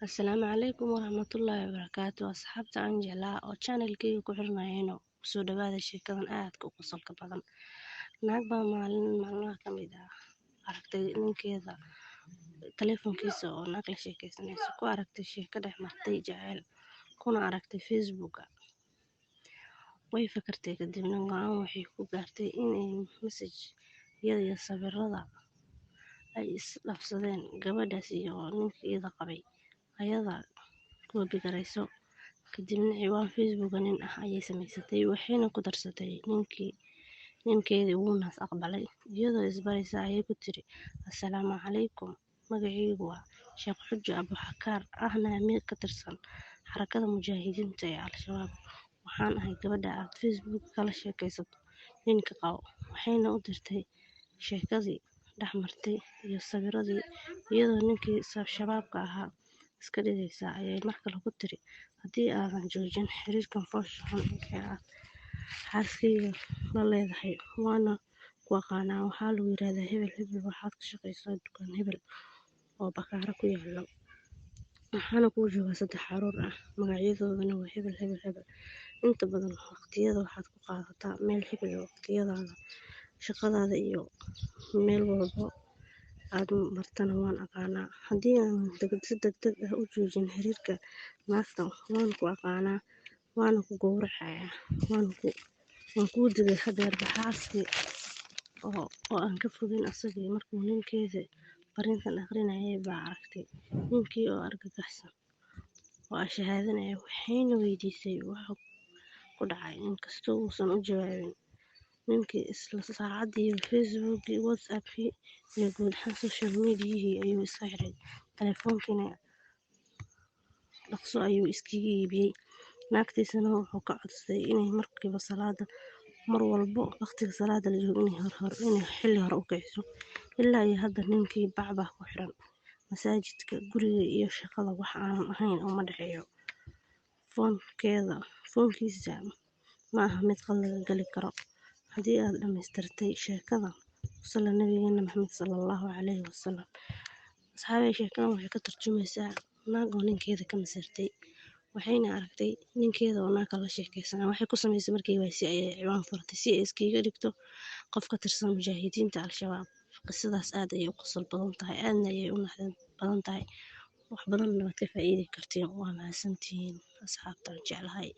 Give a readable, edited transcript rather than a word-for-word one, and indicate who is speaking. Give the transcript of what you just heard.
Speaker 1: Asalaamu calaykum waraxmatullaahi wabarakaatu asxaabta aan jeclaa oo channelkayga ku xirnayeen kusoo dhawaada sheekadan aadka u qosolka badan. Naag baa maalin maalmaha ka mid ah aragtay ninkeeda taleefankiisa oo naag la sheekaysanaysa ku aragtay sheeko dhex martay jaceyl kuna aragtay facebooka. Way fakartay kadibna go-aan waxay ku gaartay inay message yada iyo sawirada ay is dhaafsadeen gabadhaas iyo ninkii iyada qabay ayada koobi garayso. Kadibna ciwaan Facebook nin ah ayay samaysatay waxayna ku darsatay ninkeedii wuuna aqbalay. Iyadoo isbaraysa ayay ku tiri assalaamu calaykum, magacaygu waa Sheekh Xujo Abuxakaar ahna mid ka tirsan xarakada mujaahidiinta ee Al-Shabaab. Waxaan ahay gabadha aad Facebook kala sheekaysato ninka qabo. Waxayna u dirtay sheekadii dhex martay iyo sawiradii iyadoo ninkii shabaabka ahaa iska dhigaysa ayay mar kale ku tiri haddii aadan joojin xiriirkan foosha xun ee aad xaaskayga la leedahay waana ku aqaanaa, waxaa lagu yiraahdaa hebel hebel, waxaad ka shaqaysaa dukaan hebel oo bakaara ku yaalo, waxaana kuu jooga 3 caruur ah, magacyadooduna waa hebel hebel hebel. Inta badan waqtiyada waxaad ku qaadataa meel hebel, waqtiyadaada shaqadaada iyo meel walbo aad martana waan aqaanaa. Haddii aan si degdeg ah u joojin xiriirka naagta waan ku aqaanaa, waana ku gowracayaa, waan kuu digay hadeerba. Xaaskii oo aan ka fogeyn asagii markuu ninkeeda fariintan akhrinayay baa aragtay ninkii oo argagaxsan oo shahaadanaya waxayna weydiisay waxa ku dhacay. Inkastoo uusan u jawaabin, ninkii isla saacadii Facebook-gii, WhatsApp-kii iyo guud ahaan social media-gii ayuu iska xiray, taleefankiina dhaqso ayuu iskaga iibiyey. Naagtiisana wuxuu ka codsaday inay mar walbo waqtiga salaada la joogo inay xilli hore u kiciso. Ilaa iyo hadda ninkii bac baa ku xiran, masaajidka, guriga iyo shaqada wax aan ahayn uma dhexeeyo. Foonkiisa ma aha mid qalad gali karo. Haddii aad dhamaystirtay sheekada ku sala nabigeena Maxamed sallallahu calayhi wasallam. Asxaabay, sheekadan waxay ka tarjumaysaa naag oo ninkeeda ka masirtay, waxayna aragtay ninkeeda oo naag la sheekaysanaya. Waxay ku samaysay markii waayse ayay ciwaan furtay si ay iskaga dhigto qof ka tirsan mujaahidiinta Al-Shabaab. Qisadaas aad ayay u qosol badan tahay, aadna ayay u naxdin badan tahay, wax badanna waad ka faa'iidi kartiin. Waa mahadsantihiin asxaabtaan jeclahay.